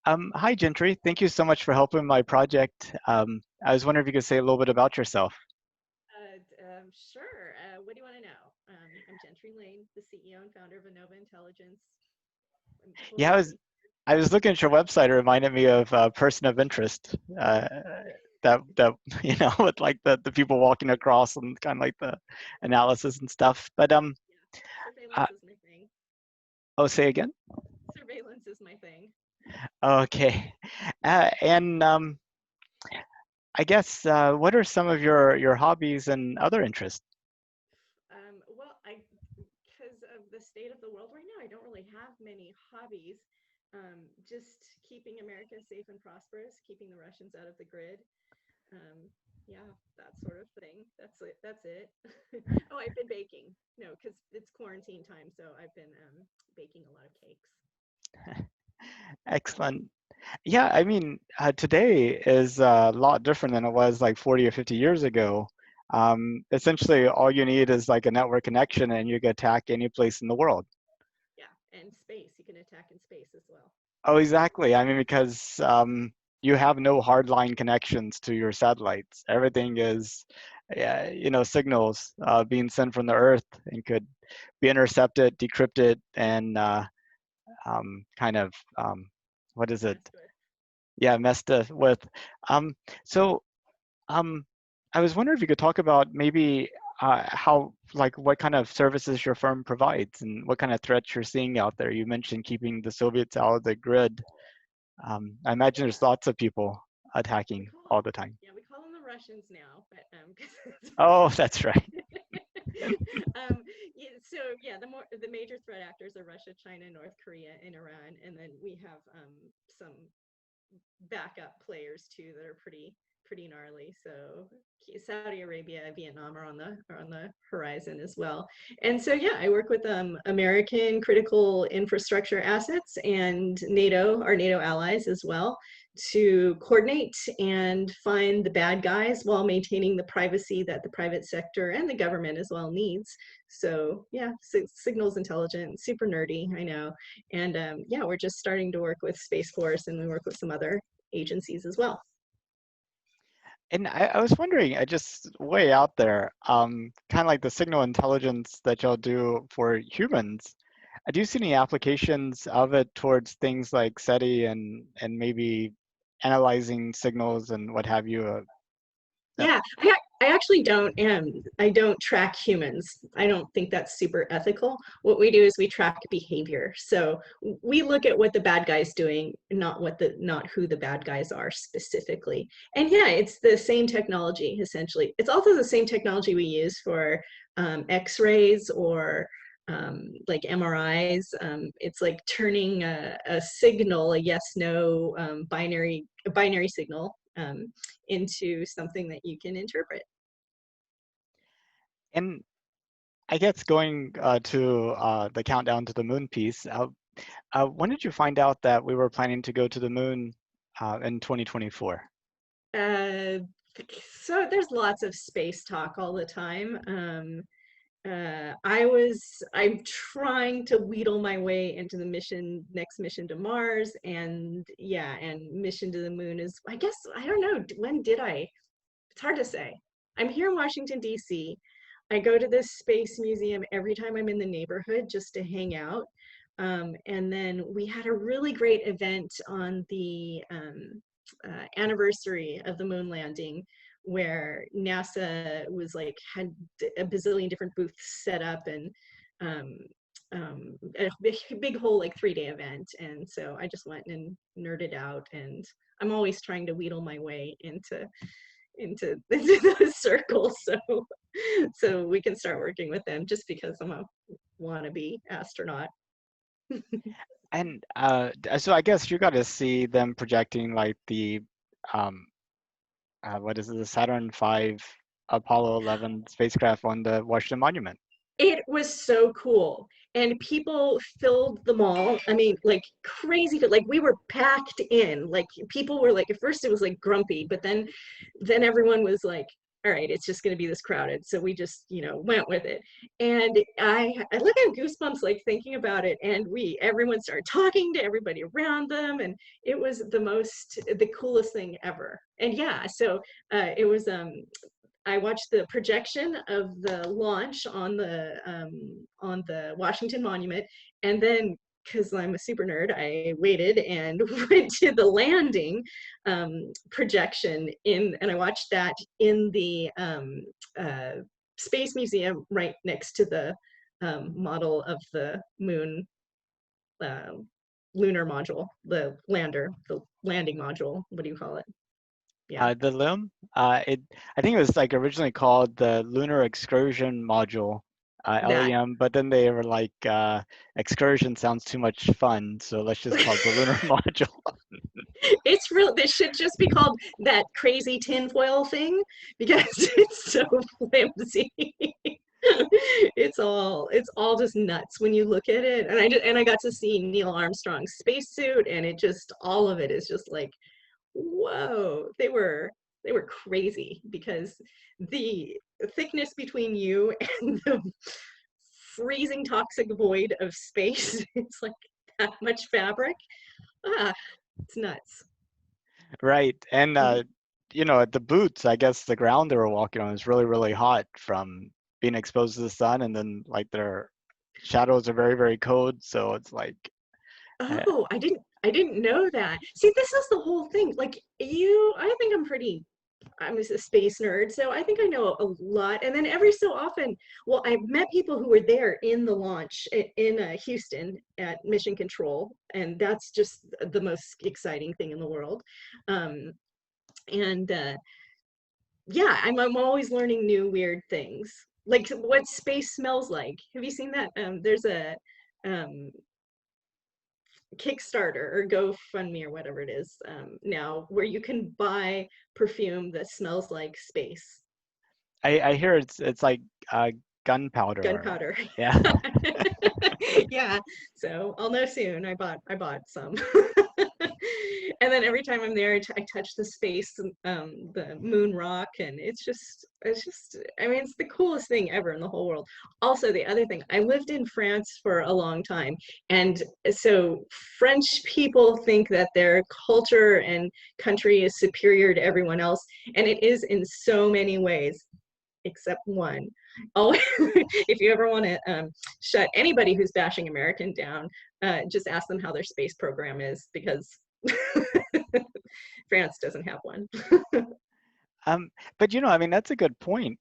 Hi, Gentry. Thank you so much for helping my project. I was wondering if you could say a little bit about yourself. Sure. What do you want to know? I'm Gentry Lane, the CEO and founder of Innova Intelligence. I'm Yeah, totally. I was looking at your website. It reminded me of a person of interest. That with like the people walking across and kind of like the analysis and stuff. But Yeah, uh, surveillance is my thing. oh, say again. Surveillance is my thing. Okay, and I guess what are some of your hobbies and other interests? Well, because of the state of the world right now, I don't really have many hobbies. Just keeping America safe and prosperous, keeping the Russians out of the grid. Um, yeah, that sort of thing. That's it. That's it. Oh, I've been baking. No, because it's quarantine time, so I've been baking a lot of cakes. Excellent. Yeah, I mean, today is a lot different than it was like 40 or 50 years ago. Essentially, all you need is like a network connection and you can attack any place in the world. Yeah, and space. You can attack in space as well. Oh, exactly. I mean, because you have no hardline connections to your satellites. Everything is, yeah, signals being sent from the Earth and could be intercepted, decrypted, and kind of, what is it? Messed with. Yeah, messed with. Um, so Um, I was wondering if you could talk about maybe how, like, what kind of services your firm provides and what kind of threats you're seeing out there. You mentioned keeping the Soviets out of the grid. I imagine there's Yeah, lots of people we attacking call all the time. yeah we call them the Russians now, but 'cause Oh, that's right. yeah, so yeah, the major threat actors are Russia, China, North Korea, and Iran, and then we have some backup players too that are pretty gnarly. So Saudi Arabia, Vietnam are on the horizon as well. And so yeah, I work with American critical infrastructure assets and NATO, our NATO allies as well, to coordinate and find the bad guys while maintaining the privacy that the private sector and the government as well needs. So yeah, signals intelligence, super nerdy, I know. And yeah, we're just starting to work with Space Force, and we work with some other agencies as well. And I was wondering, just way out there, kind of like the signal intelligence that y'all do for humans. Do you see any applications of it towards things like SETI and maybe analyzing signals and what have you? That Yeah, I actually don't I don't track humans. I don't think that's super ethical. What we do is we track behavior. So we look at what the bad guy's doing, not who the bad guys are specifically. And yeah, it's the same technology essentially. It's also the same technology we use for X-rays or like MRIs. It's like turning a signal, a yes/no a binary signal into something that you can interpret. and I guess going to the countdown to the moon piece, when did you find out that we were planning to go to the moon in 2024? Uh, so there's lots of space talk all the time. I'm trying to wheedle my way into the next mission to Mars, and yeah, and mission to the moon is, I guess, I don't know, when did I? It's hard to say. I'm here in Washington, D.C. I go to this space museum every time I'm in the neighborhood just to hang out. And then we had a really great event on the anniversary of the moon landing, where NASA was like had a bazillion different booths set up, and um, a big whole like 3 day event. And so I just went and nerded out, and I'm always trying to wheedle my way into those circles, so we can start working with them, just because I'm a wannabe astronaut. And so I guess you got to see them projecting like the um, what is it, the Saturn V Apollo 11 spacecraft on the Washington Monument. It was so cool, and people filled the mall. I mean, like crazy, like we were packed in. Like people were like, at first it was like grumpy, but then everyone was like, all right, it's just going to be this crowded. So we just, you know, went with it. And I look at goosebumps, like thinking about it. And everyone started talking to everybody around them. And it was the coolest thing ever. And yeah, so it was, I watched the projection of the launch on the Washington Monument, and then because I'm a super nerd, I waited and went to the landing projection and I watched that in the Space Museum right next to the model of the moon uh, lunar module, the landing module. What do you call it? Yeah, The LIM, I think it was like originally called the Lunar Excursion Module, that. LEM, but then they were like, excursion sounds too much fun, so let's just call it the Lunar Module. It's real. This should just be called that crazy tinfoil thing because it's so flimsy. It's all just nuts when you look at it. And I got to see Neil Armstrong's spacesuit, and it just all of it is just like, whoa. They were crazy because the thickness between you and the freezing toxic void of space, it's like that much fabric. Ah, it's nuts. Right. And you know, at the boots, I guess the ground they were walking on is really, really hot from being exposed to the sun, and then like their shadows are very, very cold. So it's like, uh, Oh, I didn't know that. See, this is the whole thing. Like I think I'm a space nerd, so I think I know a lot. And then every so often, well, I've met people who were there in the launch in Houston at Mission Control, and that's just the most exciting thing in the world. Um, and yeah, I'm always learning new weird things, like what space smells like. Have you seen that? There's a um, Kickstarter or GoFundMe or whatever it is now, where you can buy perfume that smells like space. I hear it's like gunpowder. Or, Gunpowder. yeah. Yeah, so I'll know soon. I bought some. And then every time I'm there, I touch the space, the moon rock, and it's just, I mean, it's the coolest thing ever in the whole world. Also, the other thing, I lived in France for a long time, and so French people think that their culture and country is superior to everyone else, and it is in so many ways, except one. Oh, if you ever want to shut anybody who's bashing American down, just ask them how their space program is, because France doesn't have one. But you know, I mean, that's a good point.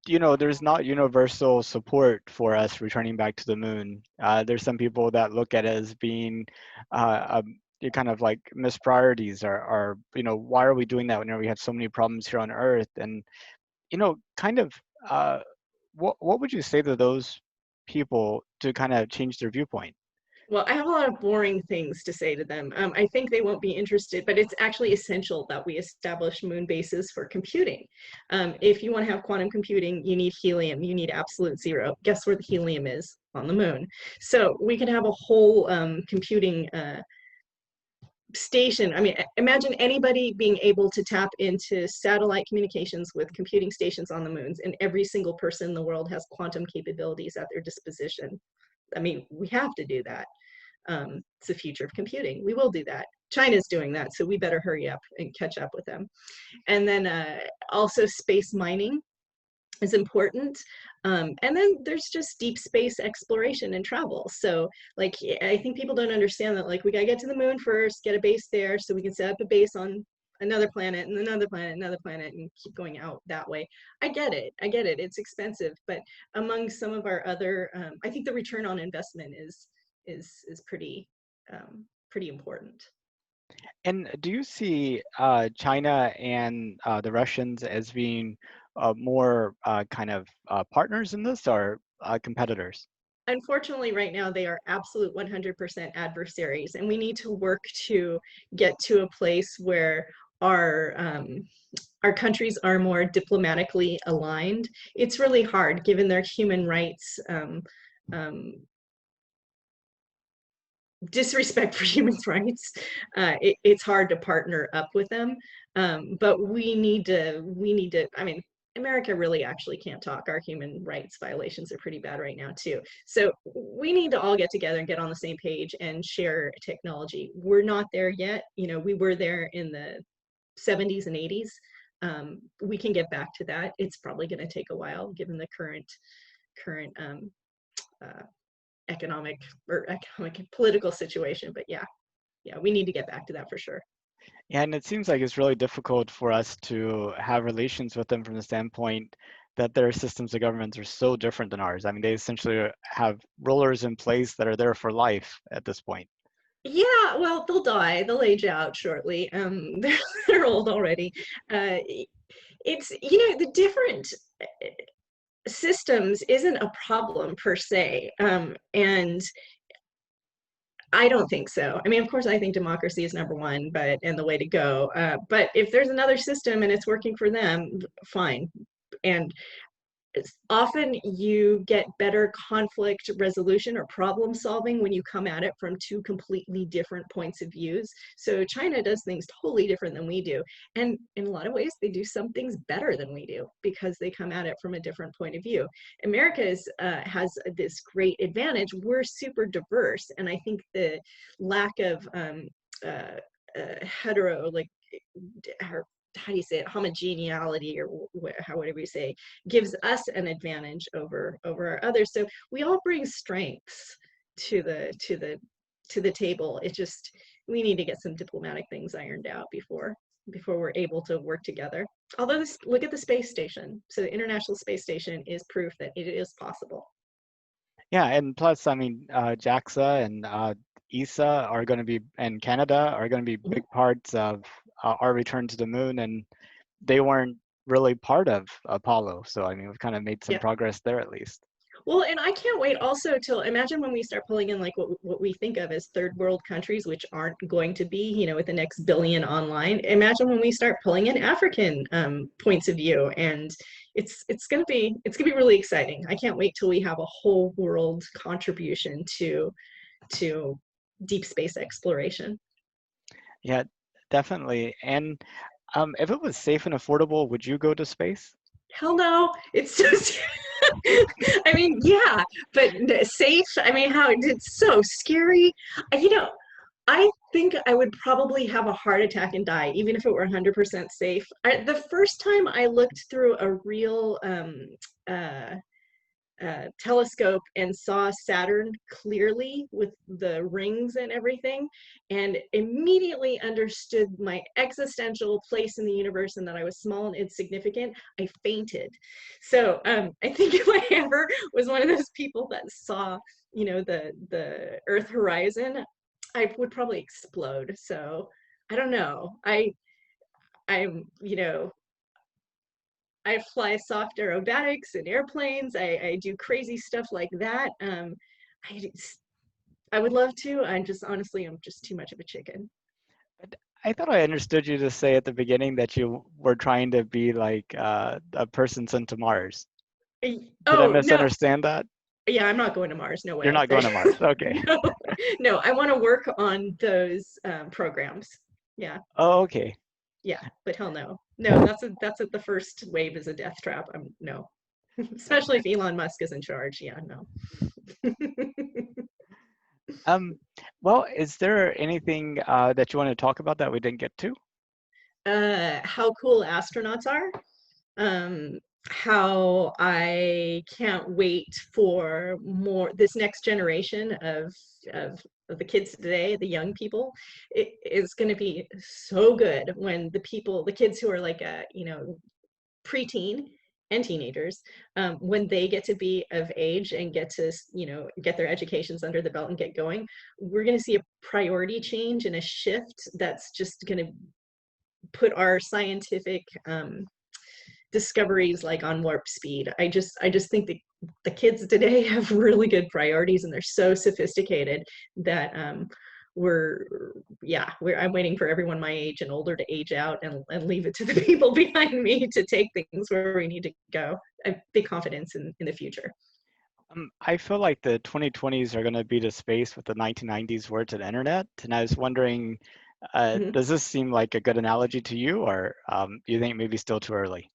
You know, there's not universal support for us returning back to the moon. There's some people that look at it as being you kind of like missed priorities, or you know, why are we doing that when we have so many problems here on Earth? And you know, kind of, uh, what would you say to those people to kind of change their viewpoint? Well, I have a lot of boring things to say to them. I think they won't be interested, but it's actually essential that we establish moon bases for computing. If you want to have quantum computing, you need helium, you need absolute zero. Guess where the helium is? On the moon. So we could have a whole computing station. I mean, imagine anybody being able to tap into satellite communications with computing stations on the moons, and every single person in the world has quantum capabilities at their disposition. I mean, we have to do that. It's the future of computing. We will do that. China's doing that, so we better hurry up and catch up with them. And then also space mining is important. And then there's just deep space exploration and travel. So like, I think people don't understand that, like, we gotta get to the moon first, get a base there so we can set up a base on another planet and another planet and keep going out that way. I get it. It's expensive, but among some of our other, I think the return on investment is pretty important. And do you see China and the Russians as being more kind of partners in this, or competitors? Unfortunately, right now they are absolute 100% adversaries, and we need to work to get to a place where our our countries are more diplomatically aligned. It's really hard given their human rights um, disrespect for human rights. It's hard to partner up with them, but we need to. I mean, America really actually can't talk. Our human rights violations are pretty bad right now too. So we need to all get together and get on the same page and share technology. We're not there yet. You know, we were there in the 70s and 80s. We can get back to that. It's probably going to take a while given the current uh, economic and political situation. But yeah, we need to get back to that for sure. Yeah, and it seems like it's really difficult for us to have relations with them from the standpoint that their systems of governments are so different than ours. I mean, they essentially have rulers in place that are there for life at this point. Yeah, well, they'll die. They'll age out shortly. They're old already. It's, the different systems isn't a problem per se. And I don't think so. I mean, of course, I think democracy is number one, and the way to go. But if there's another system and it's working for them, fine. And often you get better conflict resolution or problem solving when you come at it from two completely different points of views. So China does things totally different than we do, and in a lot of ways they do some things better than we do because they come at it from a different point of view. America has this great advantage. We're super diverse, and I think the lack of hetero, like, how do you say it, homogeneity, or whatever you say, gives us an advantage over our others. So we all bring strengths to the table. It just, we need to get some diplomatic things ironed out before we're able to work together. Although look at the space station. So the International Space Station is proof that it is possible. Yeah, and plus, I mean, JAXA and ESA are going to be, and Canada are going to be Mhm. big parts of our return to the moon, and they weren't really part of Apollo. So, I mean, we've kind of made some Yeah. progress there at least. Well, and I can't wait also till, imagine when we start pulling in like what we think of as third world countries, which aren't going to be, with the next billion online. Imagine when we start pulling in African points of view, and it's gonna be really exciting. I can't wait till we have a whole world contribution to deep space exploration. Yeah, definitely. And if it was safe and affordable, would you go to space? Hell no, it's so I mean, yeah, but safe. I mean, how it's so scary. I think I would probably have a heart attack and die, even if it were 100% safe. The first time I looked through a real uh, telescope and saw Saturn clearly with the rings and everything, and immediately understood my existential place in the universe and that I was small and insignificant, I fainted. So I think if I ever was one of those people that saw, the Earth horizon, I would probably explode. So I don't know. I'm, I fly soft aerobatics in airplanes. I do crazy stuff like that. I I would love to. I'm just too much of a chicken. But I thought I understood you to say at the beginning that you were trying to be like a person sent to Mars. Did I Oh no, misunderstand that? yeah, I'm not going to Mars. No You're way. not going to Mars. Okay. No, no. I want to work on those programs. Yeah, Oh, okay. yeah. But hell no, no. The first wave is a death trap. No, especially if Elon Musk is in charge. Yeah, no. Um, well, is there anything that you want to talk about that we didn't get to? How cool astronauts are. um, how I can't wait for more this next generation of the kids today, the young people. It is going to be so good when the kids who are like preteen and teenagers, when they get to be of age and get to get their educations under the belt and get going. We're going to see a priority change and a shift that's just going to put our scientific discoveries like on warp speed. I just think the kids today have really good priorities and they're so sophisticated that we're yeah we're I'm waiting for everyone my age and older to age out and leave it to the people behind me to take things where we need to go. I have big confidence in the future. I feel like the 2020s are going to be the space what the 1990s were to the internet. And I was wondering, Mhm. does this seem like a good analogy to you, or do you think maybe still too early?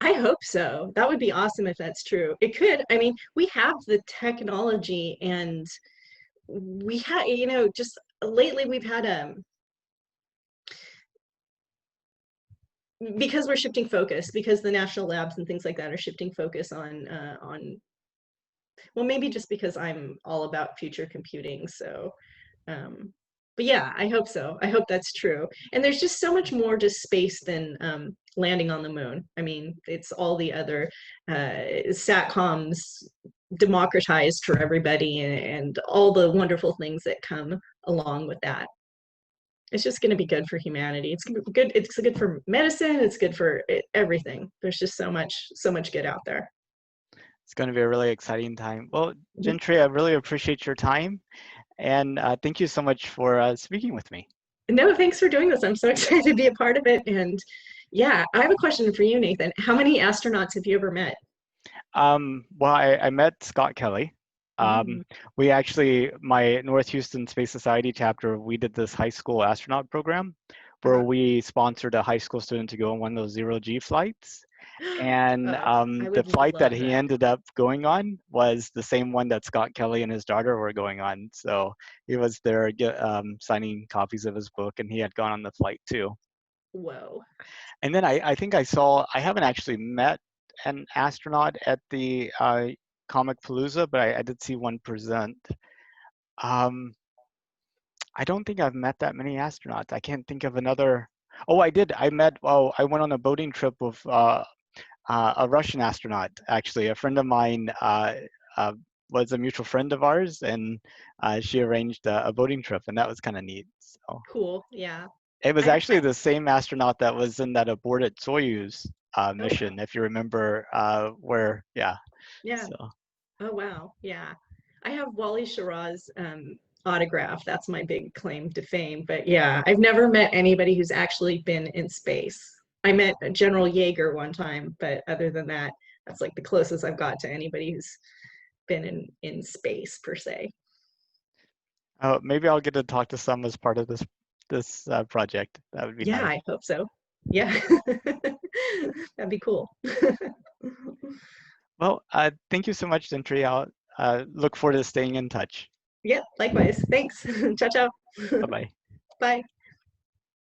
I hope so. That would be awesome if that's true. It could. I mean, we have the technology, and we had, just lately we've had because we're shifting focus, because the national labs and things like that are shifting focus on, well, maybe just because I'm all about future computing. So, um, but yeah, I hope so. I hope that's true. And there's just so much more to space than landing on the moon. I mean, it's all the other satcoms democratized for everybody, and all the wonderful things that come along with that. It's just going to be good for humanity. It's good. It's good for medicine. It's good for everything. There's just so much good out there. It's going to be a really exciting time. Well, Mhm. Gentry, I really appreciate your time, and thank you so much for speaking with me. No, thanks for doing this. I'm so excited to be a part of it. And yeah, I have a question for you, Nathan. How many astronauts have you ever met? Well, I met Scott Kelly. Mm. We actually, my North Houston Space Society chapter, we did this high school astronaut program where Uh, we sponsored a high school student to go on one of those zero-G flights. And oh, I the would flight that love he that. ended up going on was the same one that Scott Kelly and his daughter were going on. So he was there signing copies of his book, and he had gone on the flight too. Whoa. And then I think I haven't actually met an astronaut at the Comic Palooza, but I did see one present. Um, I don't think I've met that many astronauts. I can't think of another. Oh, I did. I went on a boating trip with a Russian astronaut, actually. A friend of mine uh, was a mutual friend of ours, and she arranged a boating trip, and that was kind of neat. So Cool. Yeah. it was I actually the same astronaut that was in that aborted Soyuz oh wow. mission, if you remember, where, yeah. Yeah. So, Oh wow. Yeah. I have Wally Schirra's autograph. That's my big claim to fame. But yeah, I've never met anybody who's actually been in space. I met General Yeager one time, but other than that, that's like the closest I've got to anybody who's been in space per se. maybe I'll get to talk to some as part of this project. That would be Yeah, nice. I hope so. Yeah. That'd be cool. Well, thank you so much, Gentry. I'll look forward to staying in touch. Yeah, likewise. Thanks. Ciao, ciao. Bye bye. Bye.